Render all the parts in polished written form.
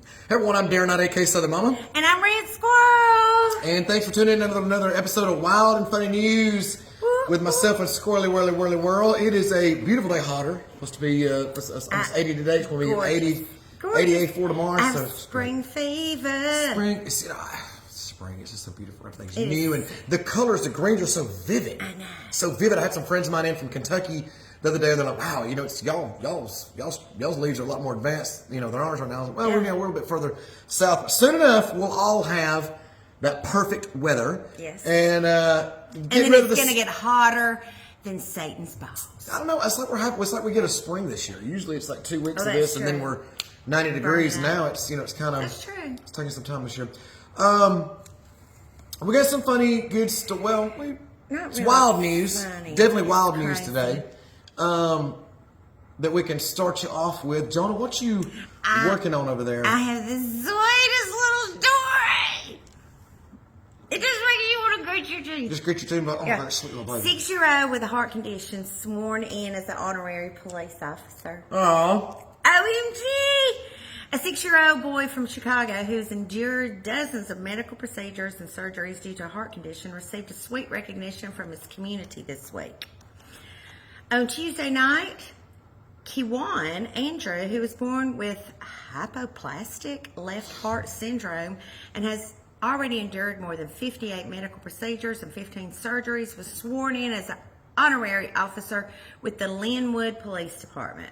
Hey everyone, I'm Darren Knight, aka Southern Mama. And I'm Red Squirrel. And thanks for tuning in to another episode of Wild and Funny News with myself and Squirrely Whirly Whirl. It is a beautiful day hotter. Supposed to be almost 80 today. It's going to be 80, 88 for tomorrow. I have spring fever. Spring, it's just so beautiful. Everything's new. And the colors, the greens are so vivid. I know. So vivid. I had some friends of mine in from Kentucky the other day. They're like, wow, you know, it's y'all's leaves are a lot more advanced, you know, than ours right now. I was like, well, we're a little bit further south. But soon enough, we'll all have that perfect weather. Yes. And then it's going to get hotter than Satan's balls. I don't know. It's like we get a spring this year. Usually it's like 2 weeks of that's this, true. and then we're 90 degrees. Now it's it's kind of. That's true. It's taking some time this year. We got some funny, good stuff. Well, it's really wild news. funny. Definitely wild news Crazy. today. That we can start you off with. Jonah, what you working on over there? I have the sweetest little story. It just makes you want to grit your teeth. Just grit your teeth about that sweet little baby. 6-year-old with a heart condition sworn in as an honorary police officer. Oh. OMG! A 6-year-old boy from Chicago who's endured dozens of medical procedures and surgeries due to a heart condition received a sweet recognition from his community this week. On Tuesday night, Kiwan Andrew, who was born with hypoplastic left heart syndrome and has already endured more than 58 medical procedures and 15 surgeries, was sworn in as an honorary officer with the Linwood Police Department.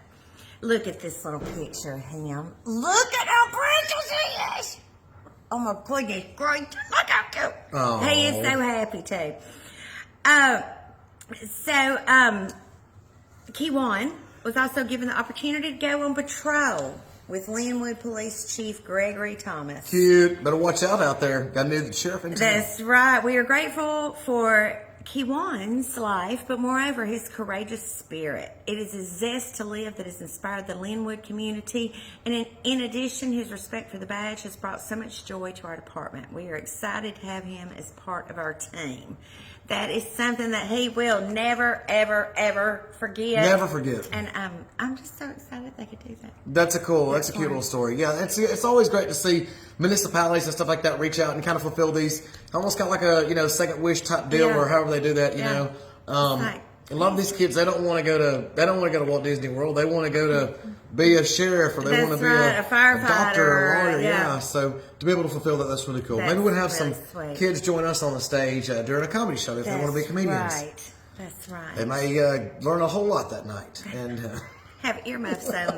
Look at this little picture of him. Look at how precious he is. Oh my goodness, great. Look how cute. Oh. He is so happy too. Kiwan was also given the opportunity to go on patrol with Linwood Police Chief Gregory Thomas. Cute. Better watch out there. Got to know the sheriff in town. That's right. We are grateful for Kiwan's life, but moreover, his courageous spirit. It is his zest to live that has inspired the Linwood community, and in addition, his respect for the badge has brought so much joy to our department. We are excited to have him as part of our team. That is something that he will never, ever, ever forget. Never forget. And I'm just so excited they could do that. That's a cute little story. Yeah, it's always great to see municipalities and stuff like that reach out and kind of fulfill these, almost kind of like a second wish type deal, or however they do that. You know, a lot of these kids, they don't want to go to Walt Disney World. They want to go to be a sheriff, or they want to be a firefighter, a doctor, or a lawyer. Yeah. So to be able to fulfill that, that's really cool. Maybe we'll have some kids join us on the stage during a comedy show if they want to be comedians. Right. That's right. They may learn a whole lot that night and have earmuffs on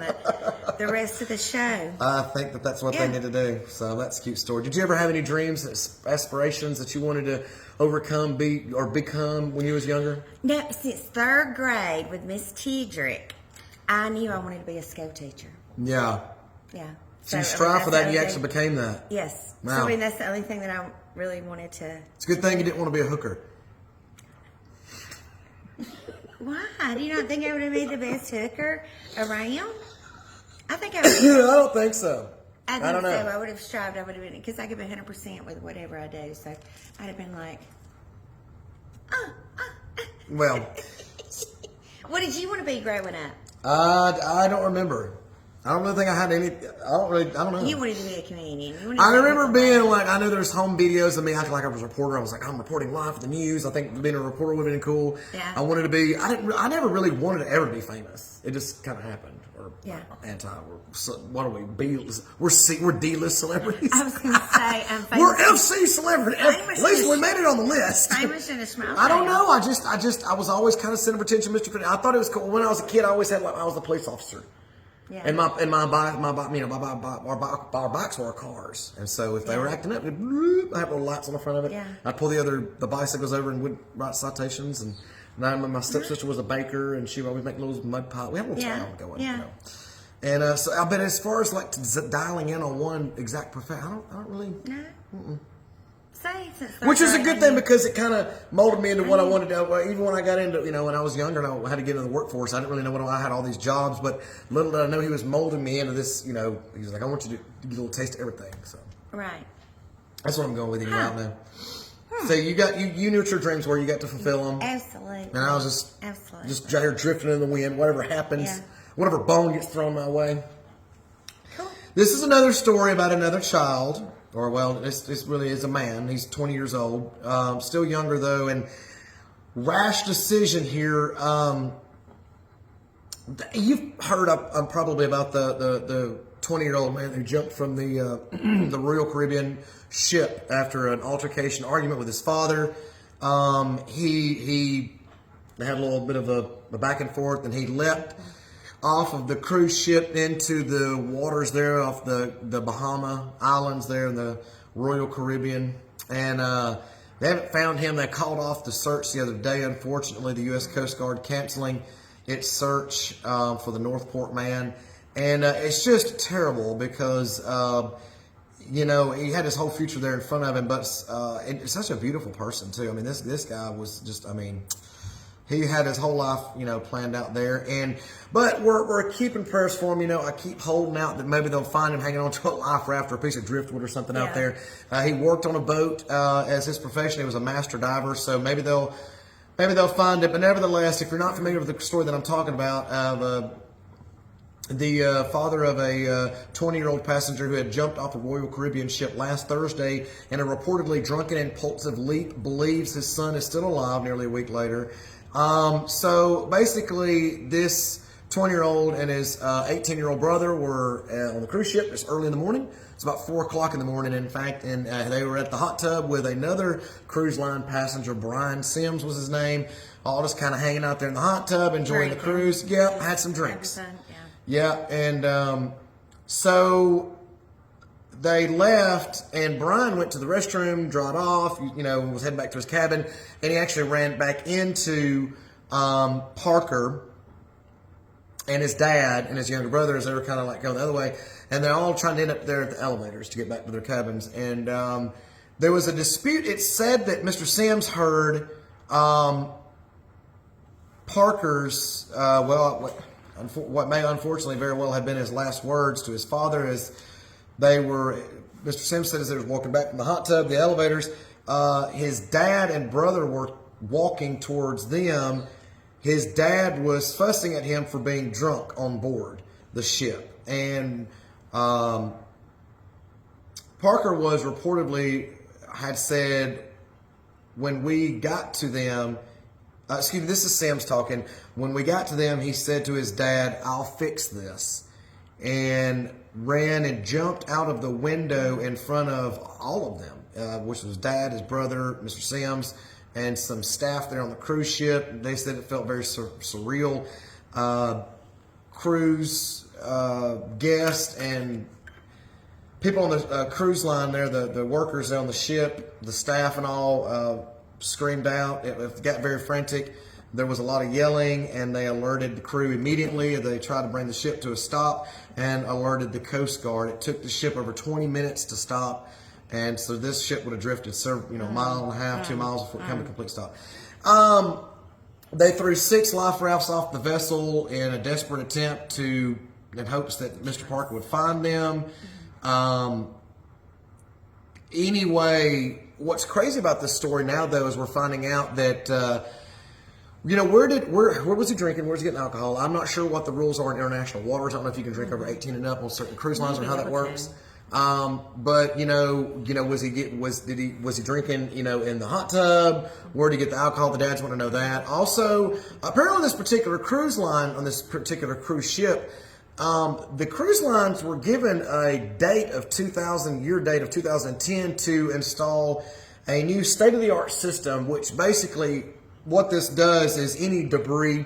the rest of the show. I think that's what they need to do. So that's a cute story. Did you ever have any dreams, aspirations that you wanted to overcome, become when you was younger? No, since 3rd grade with Miss Tedrick, I knew I wanted to be a school teacher. Yeah. Yeah. So you strive for that, and you actually became that. Yes. Wow. So, I mean, that's the only thing that I really wanted to. It's a good thing you didn't want to be a hooker. Why? Do you not think I would have been the best hooker around? I think I would. I don't think so. I don't know. So. I would have strived. I would have been, because I could be 100% with whatever I do. So I'd have been like, Well, what did you want to be growing up? I don't remember. I don't really think I had any. I don't know. You wanted to be a comedian. I remember being like, I know there's home videos of me acting like I was a reporter. I was like, I'm reporting live for the news. I think being a reporter would have been cool. Yeah. I wanted to be. I never really wanted to ever be famous. It just kind of happened. Or what are we? We're D-list celebrities. I was going to say, I'm famous. We're FC celebrity. At least we made it on the list. Famous in a small I don't know. I was always kind of center of attention, Mr. I thought it was cool. When I was a kid, I always had I was a police officer. Yeah. And our bikes were our cars, and so if they were acting up, I had little lights on the front of it. Yeah. I'd pull the bicycles over and would write citations. And my stepsister was a baker, and she would always make little mud pies. We had a little town going, you know. And so I bet as far as like dialing in on one exact profession, I don't really. No. Mm-mm. Which is a good thing, because it kind of molded me into what I wanted to do. Even when I got into, when I was younger and I had to get into the workforce, I didn't really know what I had all these jobs, but little did I know he was molding me into this, he was like, I want you to get a little taste of everything. So Right. That's what I'm going with you right now. So you knew what your dreams were, you got to fulfill them. Absolutely. And I was just drifting in the wind, whatever happens, whatever bone gets thrown my way. Cool. This is another story about another child, or well, this really is a man. He's 20 years old, still younger though, and rash decision here. You've heard probably about the 20-year-old man who jumped from the the Royal Caribbean ship after an altercation, argument with his father. He had a little bit of a back and forth, and he leapt off of the cruise ship into the waters there off the Bahama Islands there in the Royal Caribbean. And they haven't found him. They called off the search the other day. Unfortunately, the U.S. Coast Guard canceling its search for the Northport man. And it's just terrible because, he had his whole future there in front of him. But it's such a beautiful person, too. I mean, this guy was just, he had his whole life, planned out there. But we're keeping prayers for him. I keep holding out that maybe they'll find him hanging on to a life raft or a piece of driftwood or something out there. He worked on a boat as his profession. He was a master diver, so maybe they'll find it. But nevertheless, if you're not familiar with the story that I'm talking about, the father of a 20-year-old passenger who had jumped off a Royal Caribbean ship last Thursday in a reportedly drunken, impulsive leap believes his son is still alive nearly a week later. So basically, this 20-year-old and his 18-year-old brother were on the cruise ship. It's early in the morning. It's about 4 o'clock in the morning, in fact, and they were at the hot tub with another cruise line passenger. Brian Sims was his name. All just kind of hanging out there in the hot tub, enjoying the cruise. Yep, had some drinks. Yeah, and so they left, and Brian went to the restroom, dried off, was heading back to his cabin, and he actually ran back into Parker and his dad and his younger brother as they were kind of like going the other way, and they're all trying to end up there at the elevators to get back to their cabins. And there was a dispute. It's said that Mr. Sims heard Parker's, what may unfortunately very well have been his last words to his father as they were, Mr. Sims said as they were walking back from the hot tub, the elevators, his dad and brother were walking towards them. His dad was fussing at him for being drunk on board the ship. And Parker was reportedly had said when we got to them, this is Sims talking. When we got to them, he said to his dad, "I'll fix this," and ran and jumped out of the window in front of all of them, which was dad, his brother, Mr. Sims, and some staff there on the cruise ship. They said it felt very surreal. Cruise guests and people on the cruise line there, the workers on the ship, the staff and all, screamed out. It got very frantic. There was a lot of yelling, and they alerted the crew immediately. They tried to bring the ship to a stop and alerted the Coast Guard. It took the ship over 20 minutes to stop, and so this ship would have drifted several, mile and a half, 2 miles before it came to a complete stop. They threw 6 life rafts off the vessel in a desperate attempt in hopes that Mr. Parker would find them. Anyway, what's crazy about this story now, though, is we're finding out that, where was he drinking? Where's he getting alcohol? I'm not sure what the rules are in international waters. I don't know if you can drink over 18 and up on certain cruise lines or how that works. But was he drinking, in the hot tub? Where did he get the alcohol? The dads want to know that. Also, apparently this particular cruise line on this particular cruise ship, the cruise lines were given a year date of 2010 to install a new state-of-the-art system, which basically what this does is any debris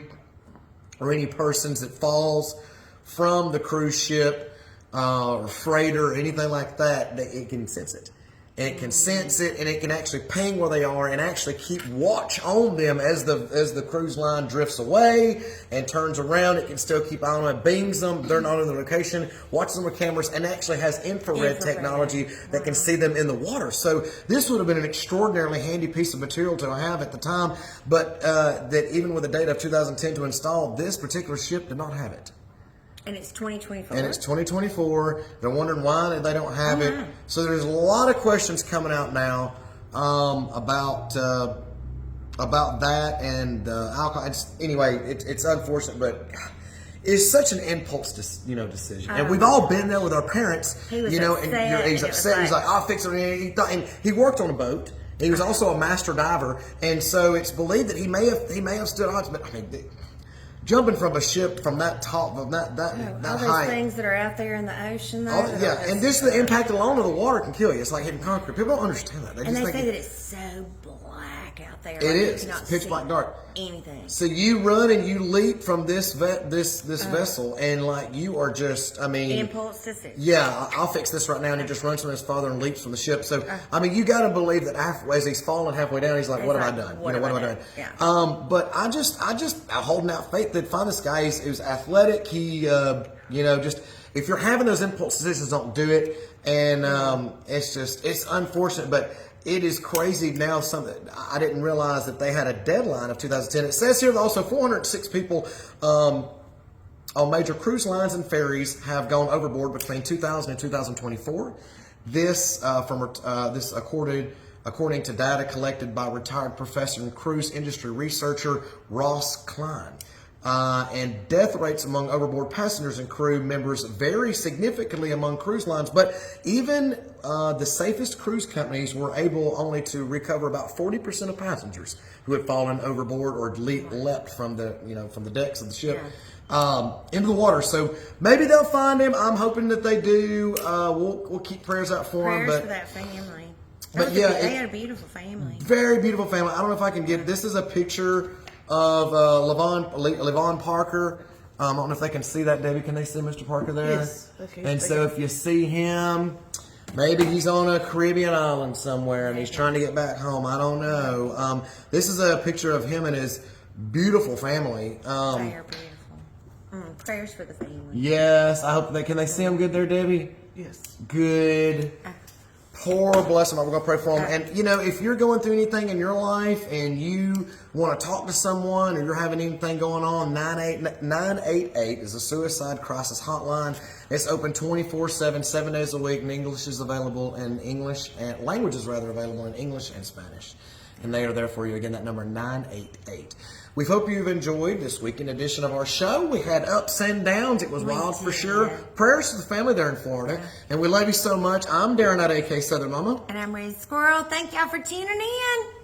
or any persons that falls from the cruise ship or freighter or anything like that, it can sense it. And it can sense it, and it can actually ping where they are and actually keep watch on them as the cruise line drifts away and turns around. It can still keep on them, beams them. They're not in the location, watches them with cameras, and actually has infrared technology that can see them in the water. So this would have been an extraordinarily handy piece of material to have at the time, but that even with a date of 2010 to install, this particular ship did not have it. And it's 2024. And it's 2024. They're wondering why they don't have it. So there's a lot of questions coming out now about that and alcohol. It's unfortunate, but is such an impulse, decision. And we've all been there with our parents, He was and he's upset. He's like, I'll fix it. And he worked on a boat. He was also a master diver, and so it's believed that he may have stood odds. But I mean, jumping from a ship from that top of that all height. those things that are out there in the ocean, though. And just the impact alone of the water can kill you. It's like hitting concrete. People don't understand that. They say that it's so black out there. It is. It's pitch black dark. Anything. So you run and you leap from this vessel, and like you are just, I mean, impulse decision. Yeah, I'll fix this right now, and he just runs from his father and leaps from the ship. So I mean, you got to believe that as he's falling halfway down, he's like, "What have I done? What have I done?" Yeah. But I'm holding out faith that find this guy. He was athletic. He, just if you're having those impulse decisions, don't do it. And it's unfortunate, but it is crazy now. Something I didn't realize that they had a deadline of 2010. It says here that also 406 people on major cruise lines and ferries have gone overboard between 2000 and 2024. This according to data collected by retired professor and cruise industry researcher Ross Klein. And death rates among overboard passengers and crew members vary significantly among cruise lines, but even the safest cruise companies were able only to recover about 40% of passengers who had fallen overboard or leapt from the decks of the ship into the water. So maybe they'll find him. I'm hoping that they do. We'll keep prayers out for him. Prayers for that family. But they had a beautiful family. Very beautiful family. I don't know if I can get. This is a picture of Levon Parker. I don't know if they can see that, Debbie. Can they see Mr. Parker there? Yes. Okay. And so if you see him, maybe he's on a Caribbean island somewhere and he's trying to get back home. I don't know. This is a picture of him and his beautiful family. They are beautiful. Prayers for the family. Yes. I hope can they see him good there, Debbie? Yes. Good. Poor bless them. We're going to pray for them. And, if you're going through anything in your life and you want to talk to someone or you're having anything going on, 988 is a suicide crisis hotline. It's open 24/7, 7 days a week, and English is available in English, and languages rather available in English and Spanish. And they are there for you. Again, that number 988. We hope you've enjoyed this weekend edition of our show. We had ups and downs. It was wild for sure. Prayers to the family there in Florida. And we love you so much. I'm Darren Knight, a.k.a. Southern Momma. And I'm Squirrel. Thank y'all for tuning in.